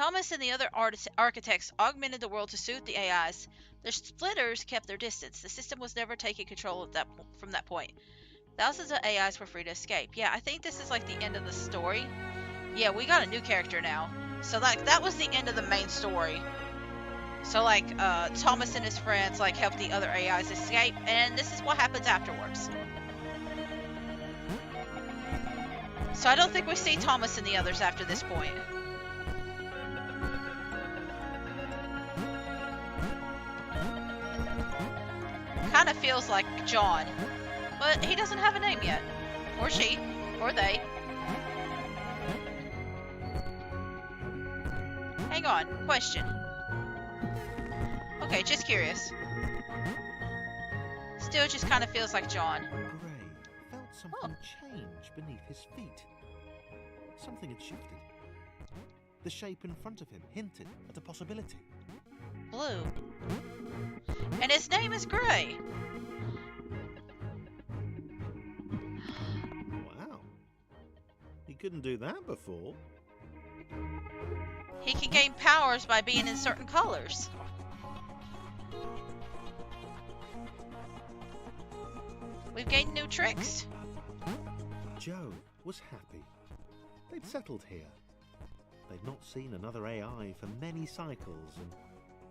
Thomas and the other architects augmented the world to suit the AIs. The splitters kept their distance. The system was never taking control from that point. Thousands of AIs were free to escape. Yeah, I think this is like the end of the story. Yeah, we got a new character now. So like that was the end of the main story. So like Thomas and his friends like helped the other AIs escape, and this is what happens afterwards. So I don't think we see Thomas and the others after this point. Kind of feels like John, but he doesn't have a name yet. Or she, or they. Hang on, question. Okay, just curious. Still just kind of feels like John. Gray felt something change beneath his feet. Something had shifted. The shape in front of him hinted at a possibility. Blue. And his name is Gray. Wow. He couldn't do that before. He can gain powers by being in certain colors. We've gained new tricks. Joe was happy. They'd settled here. They'd not seen another AI for many cycles, and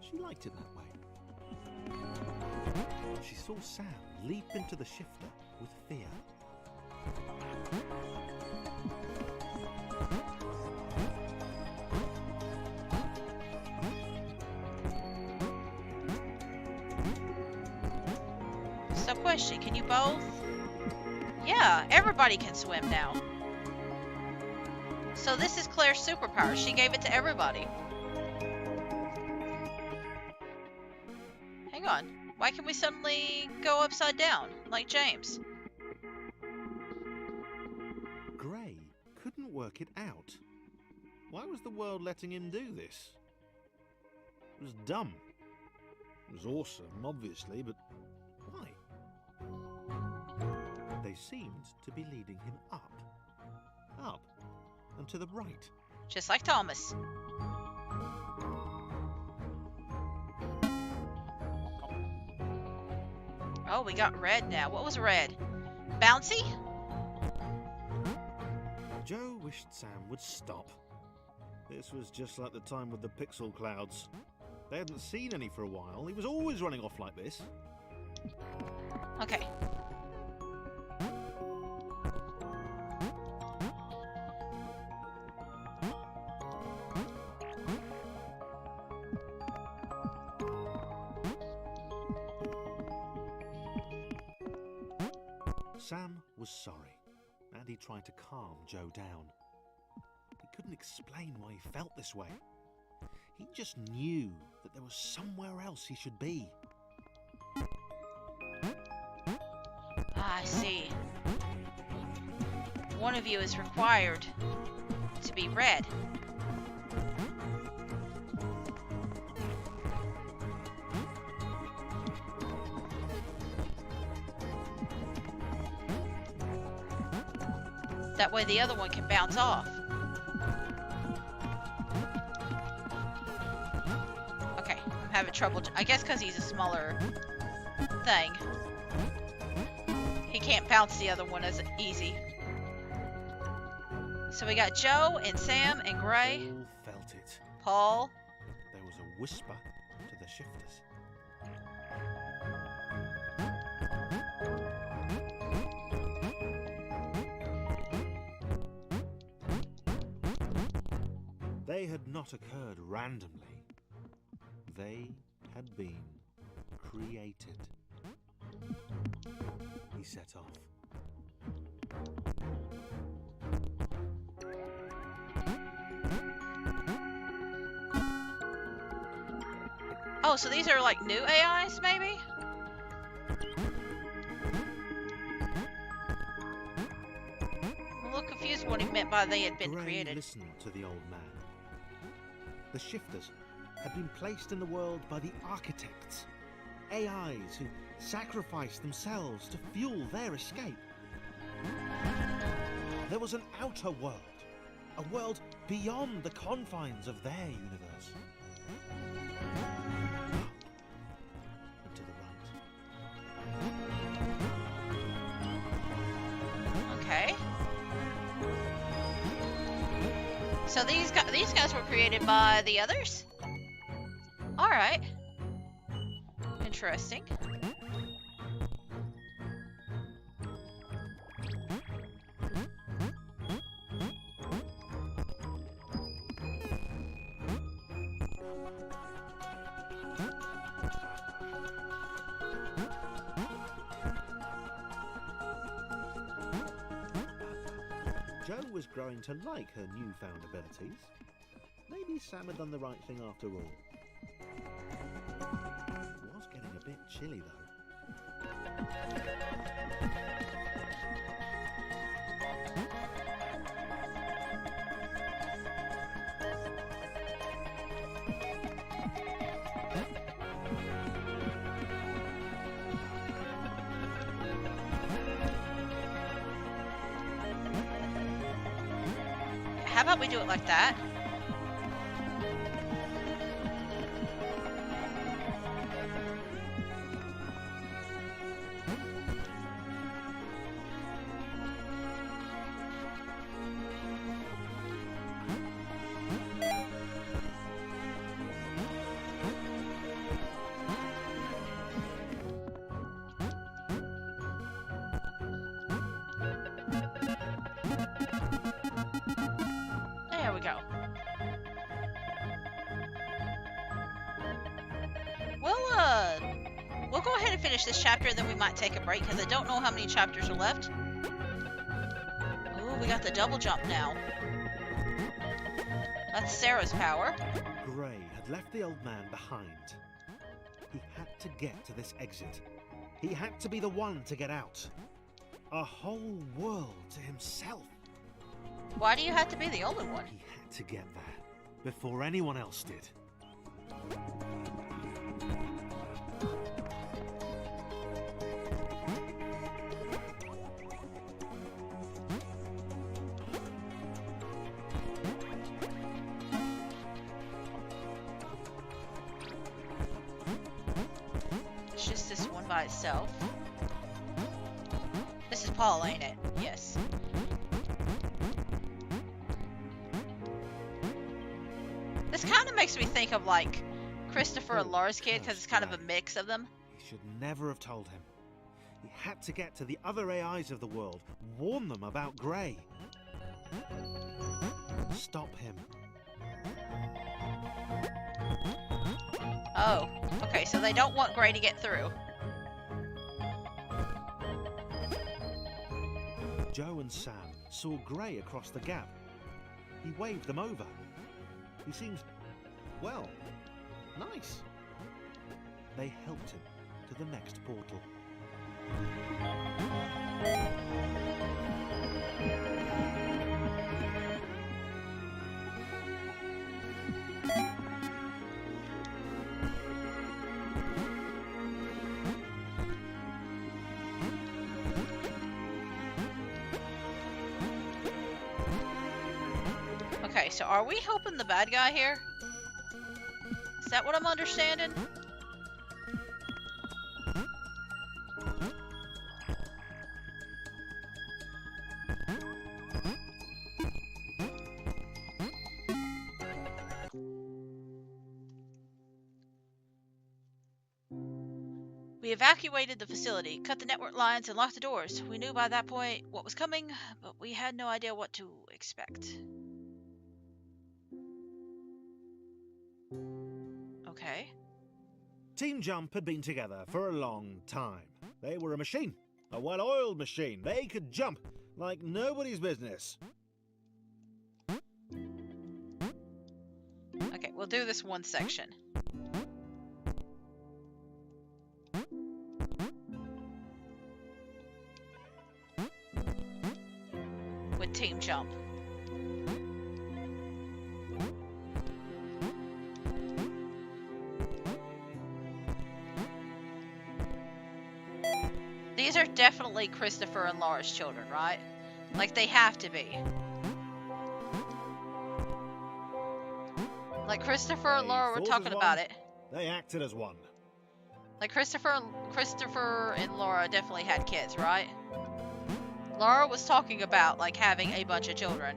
she liked it that way. She saw Sam leap into the shifter with fear. So question, can you both? Yeah, everybody can swim now. So this is Claire's superpower. She gave it to everybody. Hang on. Why can we suddenly go upside down, like James? Gray couldn't work it out. Why was the world letting him do this? It was dumb. It was awesome, obviously, but why? They seemed to be leading him up. Up and to the right. Just like Thomas. Oh, we got red now. What was red? Bouncy? Joe wished Sam would stop. This was just like the time with the pixel clouds. They hadn't seen any for a while. He was always running off like this. Okay. Sam was sorry, and he tried to calm Joe down. He couldn't explain why he felt this way. He just knew that there was somewhere else he should be. Ah, I see. One of you is required to be red. That way the other one can bounce off. Okay, I'm having trouble. I guess because he's a smaller thing. He can't bounce the other one as easy. So we got Joe and Sam and Gray. All felt it. Paul. There was a whisper to the shifters. They had not occurred randomly. They had been created. He set off. Oh, so these are like new AIs, maybe? I'm a little confused what he meant by they had been Gray created. listened to the old man. The shifters had been placed in the world by the architects, AIs who sacrificed themselves to fuel their escape. There was an outer world, A world beyond the confines of their universe. And to the right. Okay. So these guys were created by the others? Alright. Interesting. Jo was growing to like her newfound abilities. Maybe Sam had done the right thing after all. It was getting a bit chilly though. How about we do it like that? There we go. We'll go ahead and finish this chapter, and then we might take a break, because I don't know how many chapters are left. Ooh, we got the double jump now. That's Sarah's power. Gray had left the old man behind. He had to get to this exit. He had to be the one to get out. A whole world to himself. Why do you have to be the only one? He had to get there before anyone else did. It's just this one by itself. This is Paul, ain't it? Yes. This kind of makes me think of like Christopher and Laura's kid, because it's kind of a mix of them. He should never have told him. He had to get to the other AIs of the world, warn them about Gray. Stop him. Oh, okay, so they don't want Gray to get through. Jo and Sam saw Gray across the gap. He waved them over. He seemed, well, nice. They helped him to the next portal. Okay, so are we helping the bad guy here? Is that what I'm understanding? We evacuated the facility, cut the network lines, and locked the doors. We knew by that point what was coming, but we had no idea what to expect. Okay. Team Jump had been together for a long time. They were a machine, a well-oiled machine. They could jump like nobody's business. Okay, we'll do this one section. With Team Jump. These are definitely Christopher and Laura's children, right? Like, they have to be. Like Christopher and They Laura were thought talking as about one. it. They acted as one. Like Christopher and Laura definitely had kids, right? Laura was talking about like having a bunch of children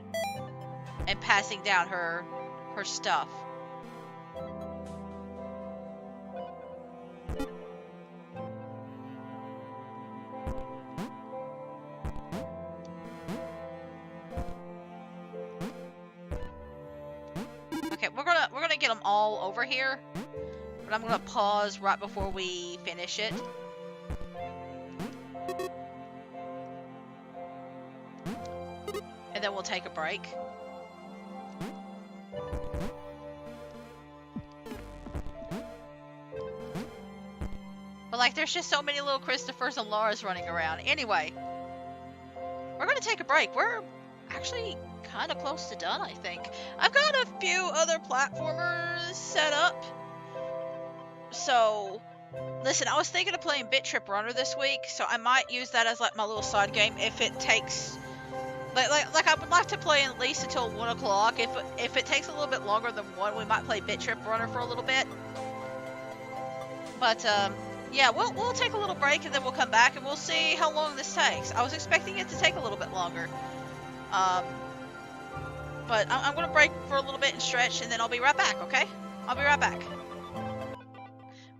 and passing down her stuff. Okay, we're gonna get them all over here, but I'm gonna pause right before we finish it. And then we'll take a break. But like, there's just so many little Christophers and Lauras running around. Anyway, we're gonna take a break. We're actually kind of close to done, I think. I've got a few other platformers set up. So, listen, I was thinking of playing Bit Trip Runner this week, so I might use that as like my little side game if it takes... Like I would like to play at least until 1 o'clock. If it takes a little bit longer than 1, we might play Bit Trip Runner for a little bit. But, yeah, we'll take a little break and then we'll come back and we'll see how long this takes. I was expecting it to take a little bit longer. But I'm going to break for a little bit and stretch, and then I'll be right back, okay? I'll be right back.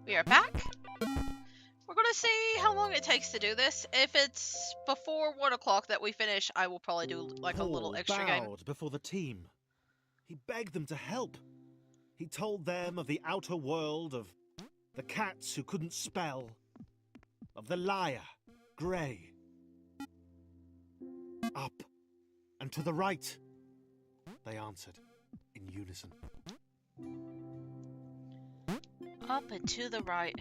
We are back. We're going to see how long it takes to do this. If it's before 1 o'clock that we finish, I will probably do like a little extra game. Paul bowed before the team. He begged them to help. He told them of the outer world, of the cats who couldn't spell, of the liar, Grey. Up and to the right, they answered in unison. Up and to the right.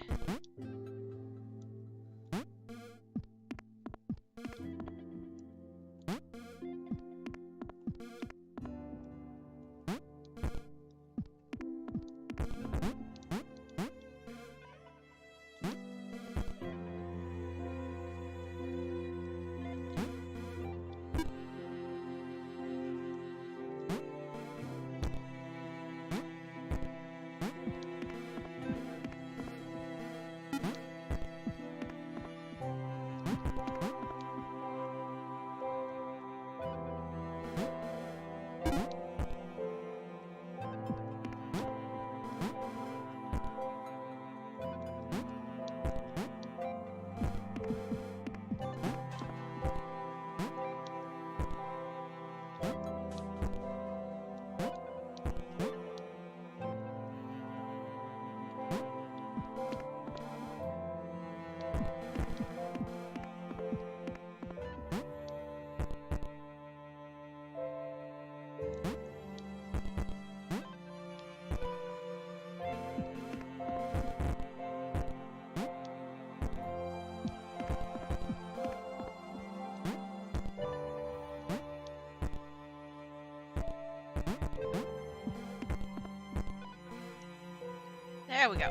There we go.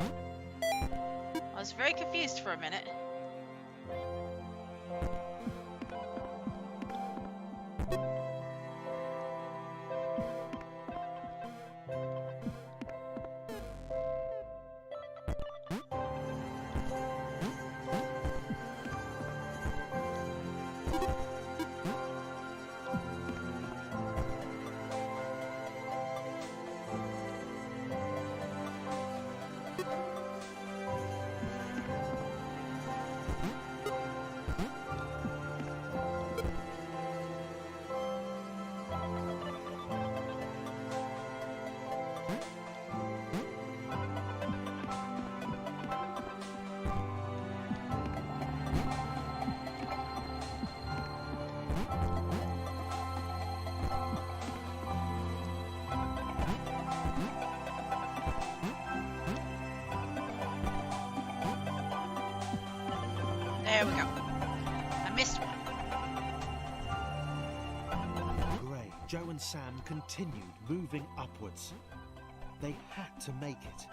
I was very confused for a minute. There we go. I missed one. Grey, Joe and Sam continued moving upwards. They had to make it.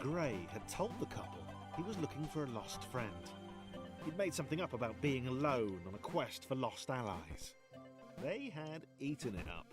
Grey had told the couple he was looking for a lost friend. He'd made something up about being alone on a quest for lost allies. They had eaten it up.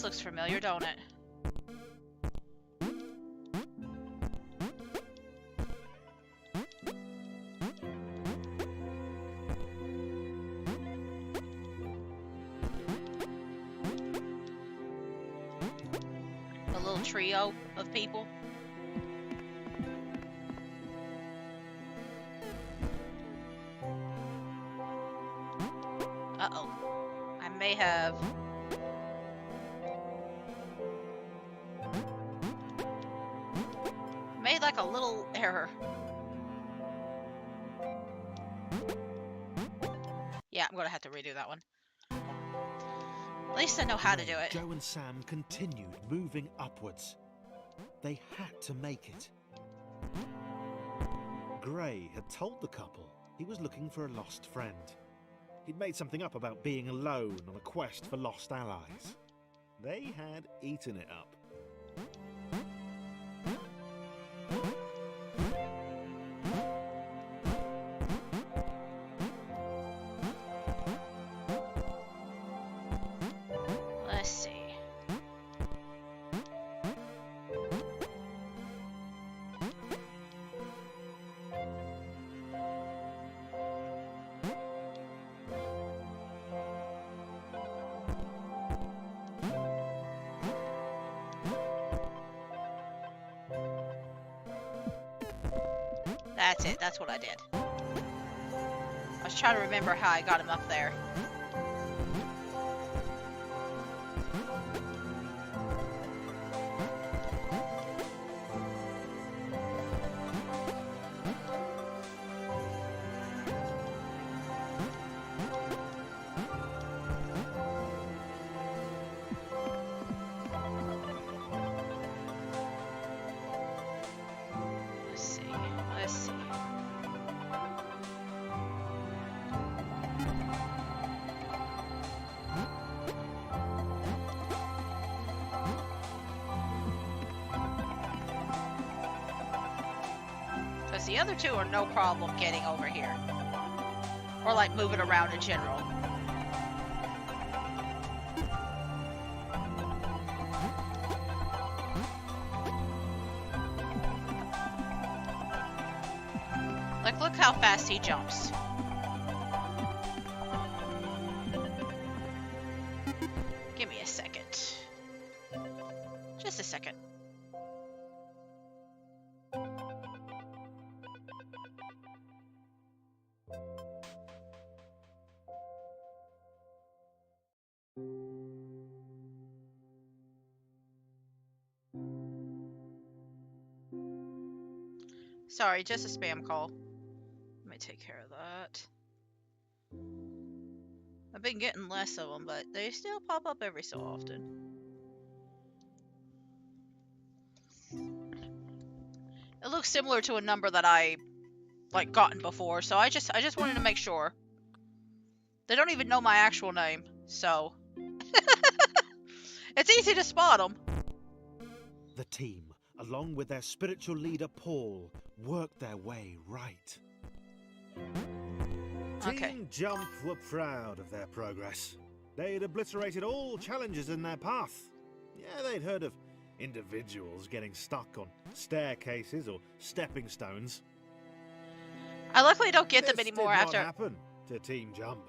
This looks familiar, don't it? A little trio of people. Uh-oh. I may have... made like a little error. Yeah, I'm gonna have to redo that one. At least I know how to do it. Joe and Sam continued moving upwards. They had to make it. Gray had told the couple he was looking for a lost friend. He'd made something up about being alone on a quest for lost allies. They had eaten it up. Let's see. That's it. That's what I did. I was trying to remember how I got him up there. Let's see. Let's see. Because the other two are no problem getting over here. Or like moving around in general. Like, look how fast he jumps. Give me a second. Just a second. Sorry, just a spam call. Let me take care of that. I've been getting less of them, but they still pop up every so often. It looks similar to a number that I like gotten before, so I just wanted to make sure. They don't even know my actual name, so it's easy to spot them. The team, along with their spiritual leader Paul, worked their way right. Okay. Team Jump were proud of their progress. They'd obliterated all challenges in their path. Yeah, they'd heard of individuals getting stuck on staircases or stepping stones. I luckily don't get them This anymore did not after. happen to Team Jump.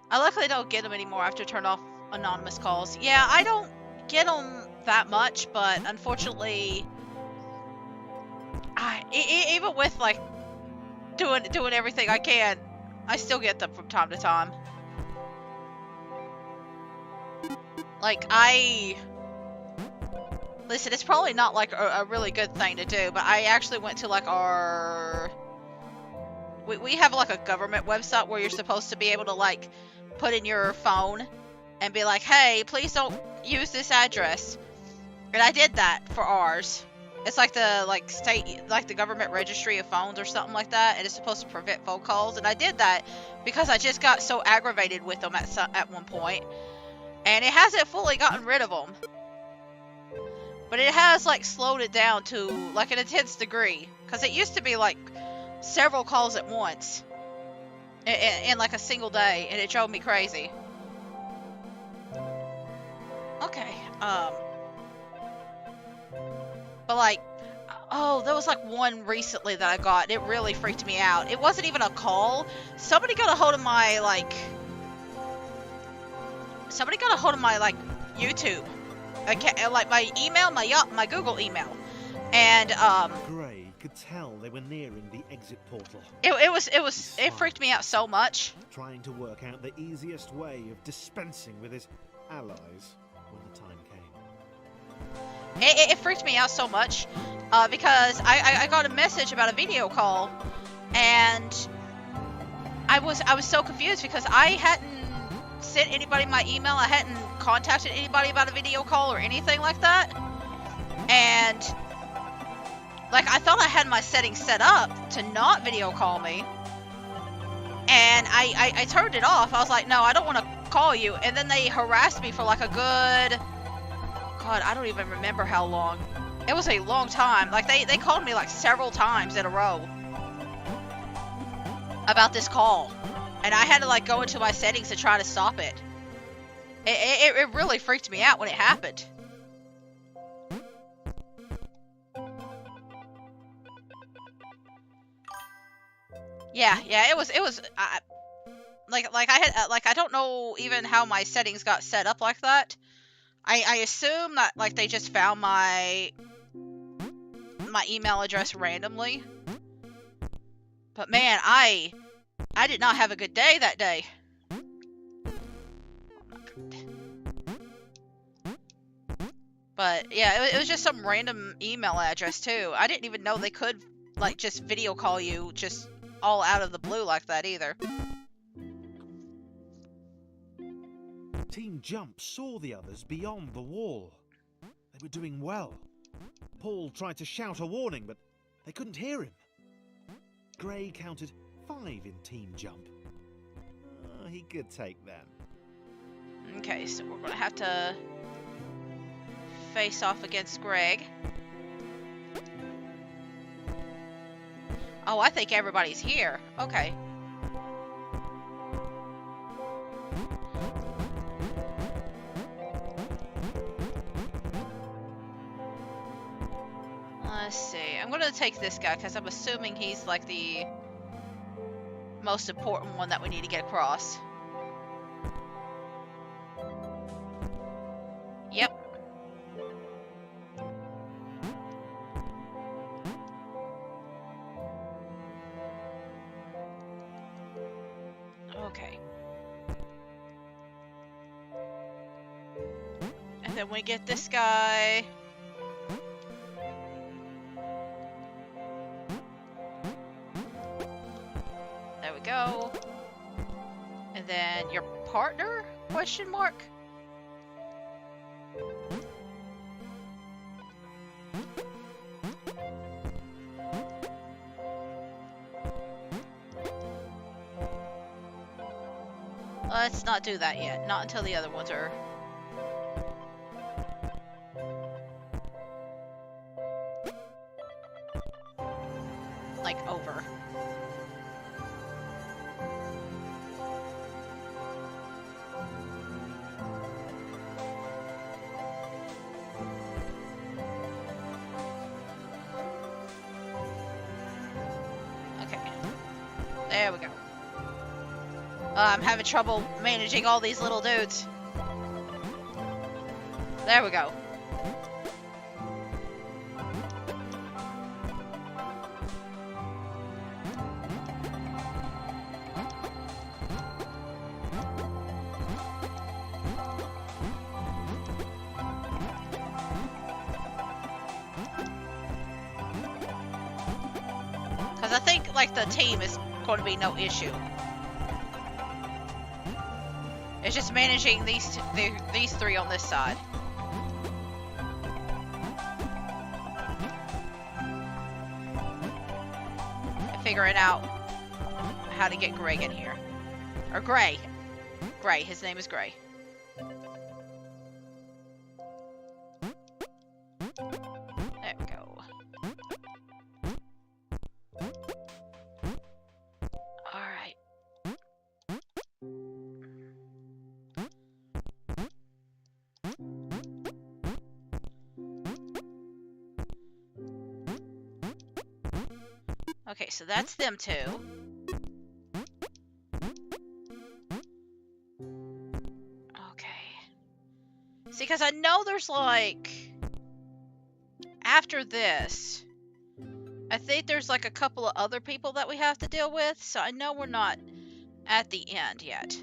I luckily don't get them anymore after turn off anonymous calls. Yeah, I don't get them that much, but unfortunately, even with like doing everything I can, I still get them from time to time. Like listen, it's probably not like a really good thing to do, but I actually went to like we have like a government website where you're supposed to be able to like put in your phone and be like, hey, please don't use this address. And I did that for ours. It's like the state, like the government registry of phones or something like that, and it's supposed to prevent phone calls. And I did that because I just got so aggravated with them at one point, and it hasn't fully gotten rid of them, but it has like slowed it down to like an intense degree, because it used to be like several calls at once in like a single day, and it drove me crazy. Okay. But like, oh, there was like one recently that I got. It really freaked me out. It wasn't even a call. Somebody got a hold of my like YouTube, okay, like my email, my Google email, and Gray could tell they were nearing the exit portal. it freaked me out so much. Trying to work out the easiest way of dispensing with his allies when the time came. It freaked me out so much because I got a message about a video call, and I was so confused because I hadn't sent anybody my email. I hadn't contacted anybody about a video call or anything like that. And like, I thought I had my settings set up to not video call me. And I turned it off. I was like, no, I don't want to call you. And then they harassed me for like a good, God, I don't even remember how long. It was a long time. Like, they called me like several times in a row about this call. And I had to like go into my settings to try to stop it. It really freaked me out when it happened. Yeah, it was like I had like, I don't know even how my settings got set up like that. I assume that like they just found my email address randomly. But man, I did not have a good day that day. But yeah, it was just some random email address too. I didn't even know they could like just video call you just all out of the blue like that either. Team Jump saw the others beyond the wall. They were doing well. Paul tried to shout a warning, but they couldn't hear him. Gray counted 5 in Team Jump. He could take them. Okay, so we're gonna have to face off against Greg. Oh, I think everybody's here. Okay. Let's see. I'm gonna take this guy because I'm assuming he's like the most important one that we need to get across. Yep. Okay. And then we get this guy. There we go. And then your partner? Question mark? Let's not do that yet. Not until the other ones are... like, over. Okay. There we go. I'm having trouble managing all these little dudes. There we go. Because I think, like, the team is going to be no issue. It's just managing these three on this side. And figuring out how to get Greg in here. Or Gray. Gray. His name is Gray. There we go. Alright. Okay, so that's them two. Okay. See, because I know there's like... After this, I think there's like a couple of other people that we have to deal with, so I know we're not at the end yet.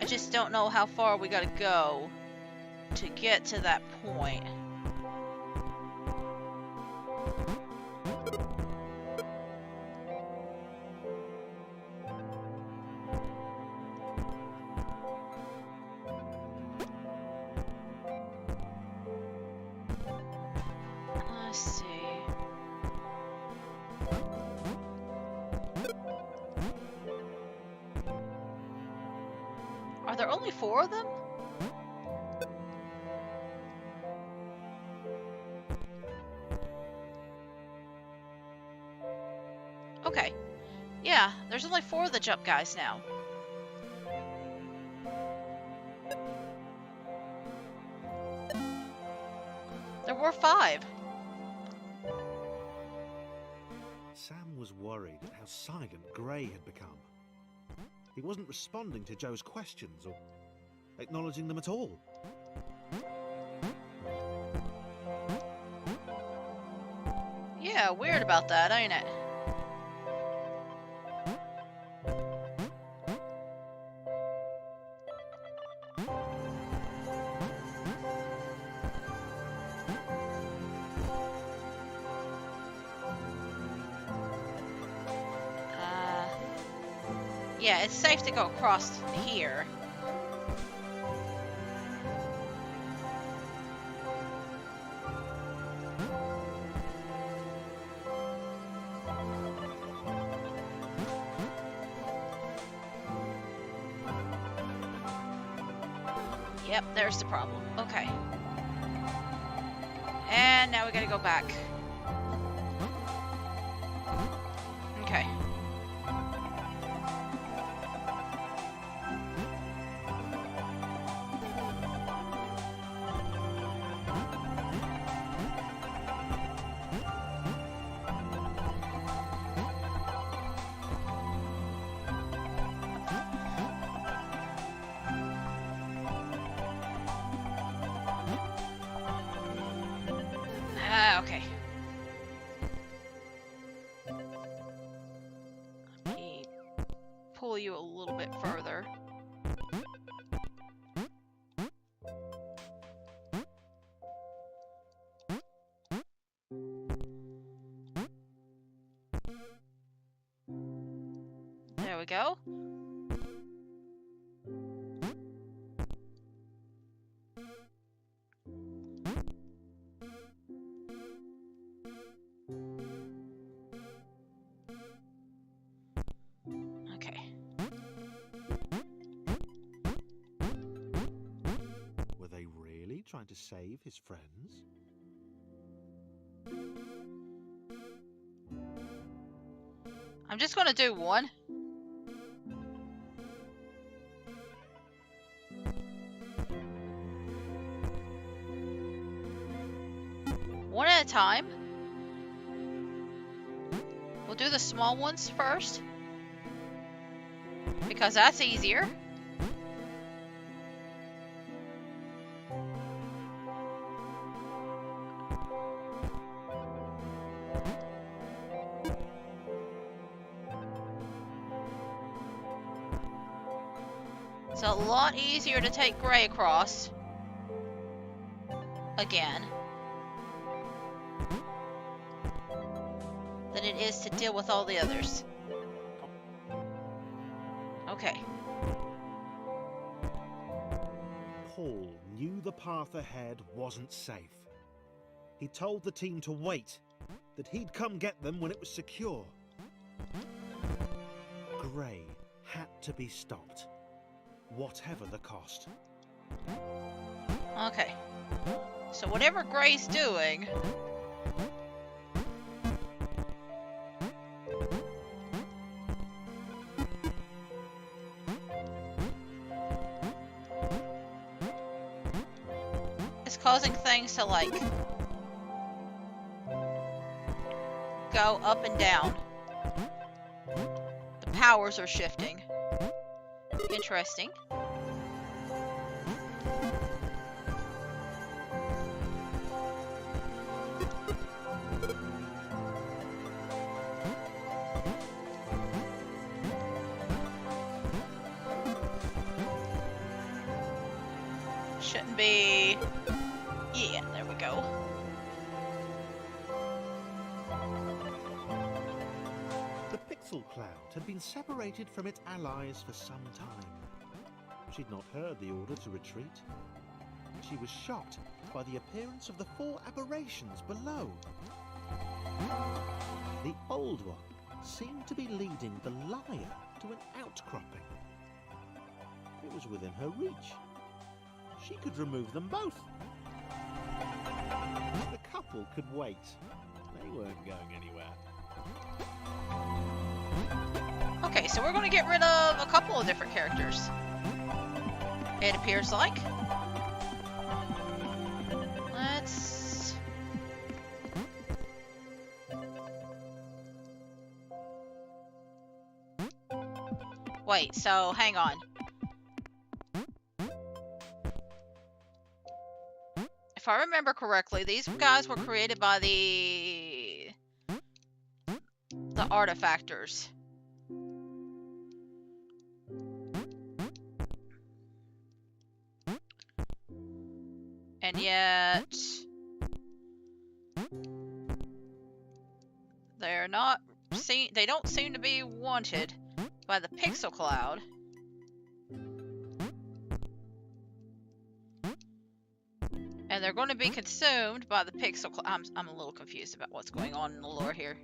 I just don't know how far we gotta go to get to that point. Let's see. Are there only 4 of them? Okay. Yeah, there's only 4 of the jump guys now. There were 5. Sam was worried at how silent Gray had become. He wasn't responding to Joe's questions or acknowledging them at all. Yeah, weird about that, ain't it? Yeah, it's safe to go across here. Yep, there's the problem. Okay. And now we gotta go back. Okay. Okay. Let me pull you a little bit further. There we go. Okay. Were they really trying to save his friends? I'm just gonna do one. One at a time. We'll do the small ones first, because that's easier. It's a lot easier to take Gray across. Again. Than it is to deal with all the others. Okay. Paul knew the path ahead wasn't safe. He told the team to wait, that he'd come get them when it was secure. Gray had to be stopped, whatever the cost. Okay. So whatever Gray's doing... is causing things to, like... go up and down. The powers are shifting. Interesting. Shouldn't be... yeah, there we go. The Pixel Cloud had been separated from its allies for some time. She'd not heard the order to retreat. She was shocked by the appearance of the 4 aberrations below. The old one seemed to be leading the liar to an outcropping. It was within her reach. She could remove them both. The couple could wait. They weren't going anywhere. Okay, so we're going to get rid of a couple of different characters. It appears like. Let's... wait, so hang on. If I remember correctly, these guys were created by the artifactors. And yet they're not they don't seem to be wanted by the Pixel Cloud. And they're going to be consumed by the Pixel Cloud. I'm a little confused about what's going on in the lore here.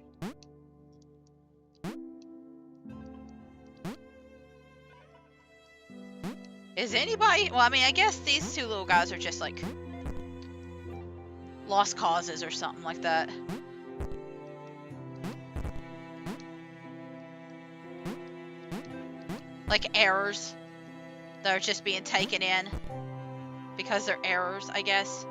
Is anybody... well, I mean, I guess these two little guys are just like lost causes or something like that. Like errors that are just being taken in because they're errors, I guess.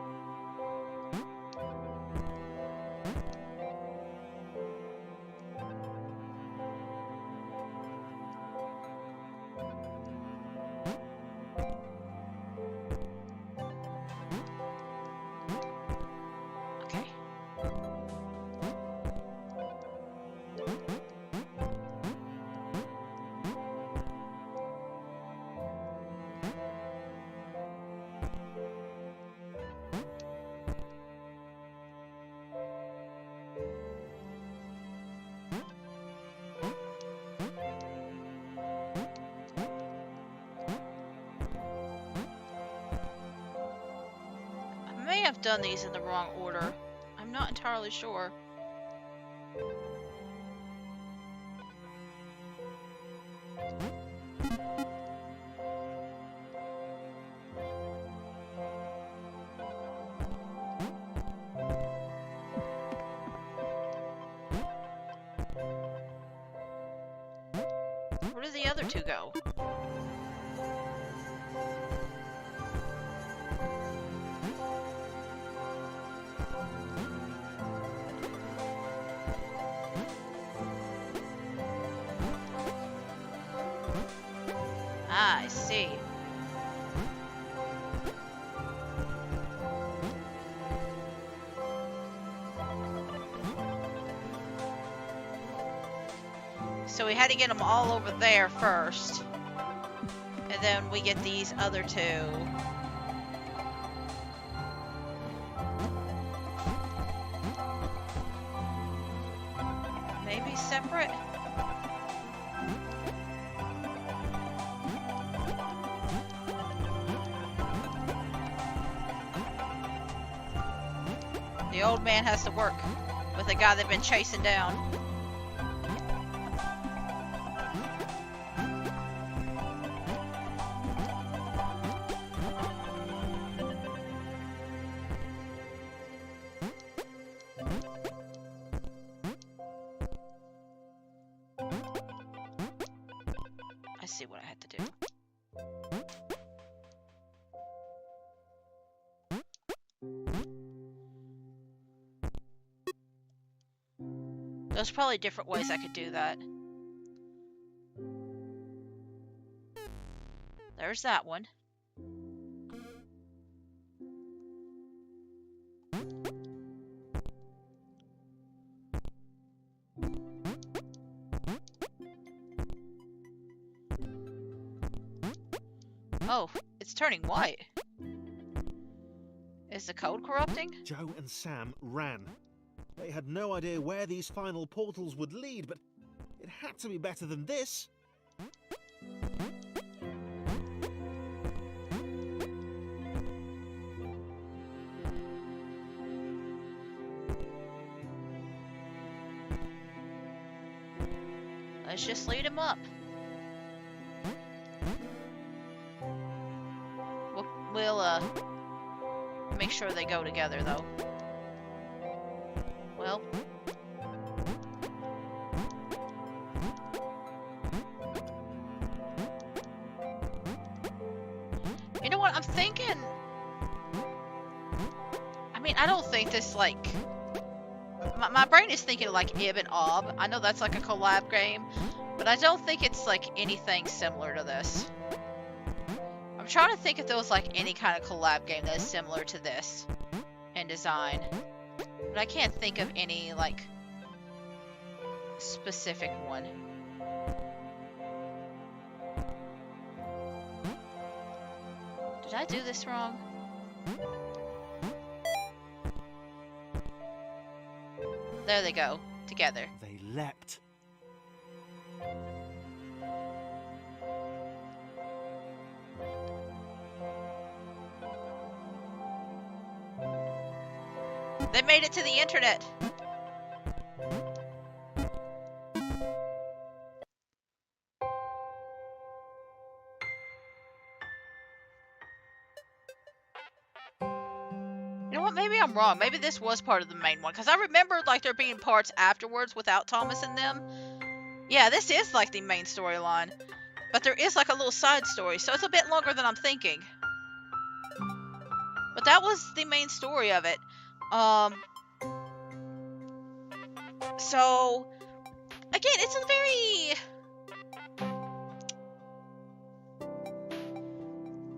I've done these in the wrong order. I'm not entirely sure. Where did the other two go? Ah, I see. So we had to get them all over there first. And then we get these other two. Maybe separate? The old man has to work with the guy they've been chasing down. There's probably different ways I could do that. There's that one. Oh, it's turning white. Is the code corrupting? Joe and Sam ran. They had no idea where these final portals would lead, but it had to be better than this. Let's just lead him up. We'll make sure they go together, though. Well. You know what, I'm thinking... I mean, I don't think this, like... My brain is thinking like Ib and Ob. I know that's like a collab game, but I don't think it's like anything similar to this. I'm trying to think if there was like any kind of collab game that is similar to this in design, but I can't think of any like specific one. Did I do this wrong? There they go, together. They leapt. They made it to the internet. You know what? Maybe I'm wrong. Maybe this was part of the main one. Because I remembered like there being parts afterwards without Thomas and them. Yeah, this is like the main storyline. But there is like a little side story. So it's a bit longer than I'm thinking. But that was the main story of it. So, again, it's a very...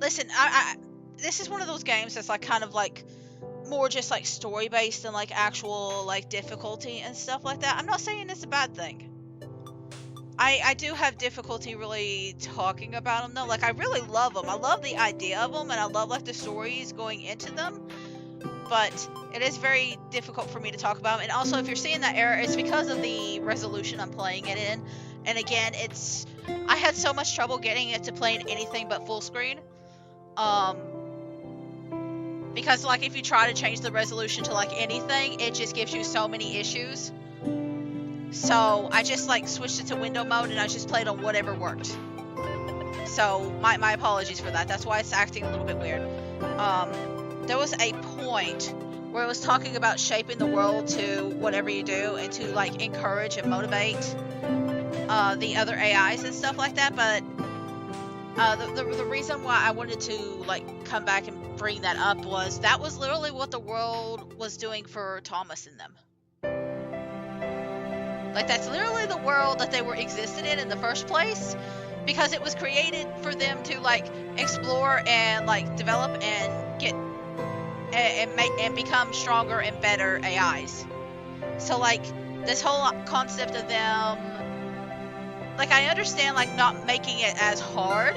Listen, this is one of those games that's like kind of like more just like story based than like actual like difficulty and stuff like that. I'm not saying it's a bad thing. I do have difficulty really talking about them though. Like I really love them. I love the idea of them and I love like the stories going into them. But it is very difficult for me to talk about. And also, if you're seeing that error, it's because of the resolution I'm playing it in. And again, I had so much trouble getting it to play in anything but full screen. Because, like, if you try to change the resolution to, like, anything, it just gives you so many issues. So, I just, like, switched it to window mode and I just played on whatever worked. So, my apologies for that. That's why it's acting a little bit weird. There was a point where it was talking about shaping the world to whatever you do and to like encourage and motivate the other AIs and stuff like that. But the reason why I wanted to like come back and bring that up was that was literally what the world was doing for Thomas and them. Like that's literally the world that they were existed in the first place, because it was created for them to like explore and like develop and get and become stronger and better AIs. So like this whole concept of them, like I understand like not making it as hard,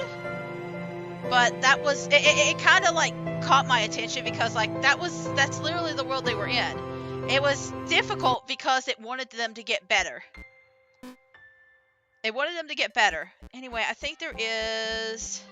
but that was it kind of like caught my attention because like that's literally the world they were in. It was difficult because it wanted them to get better. It wanted them to get better. Anyway, I think there is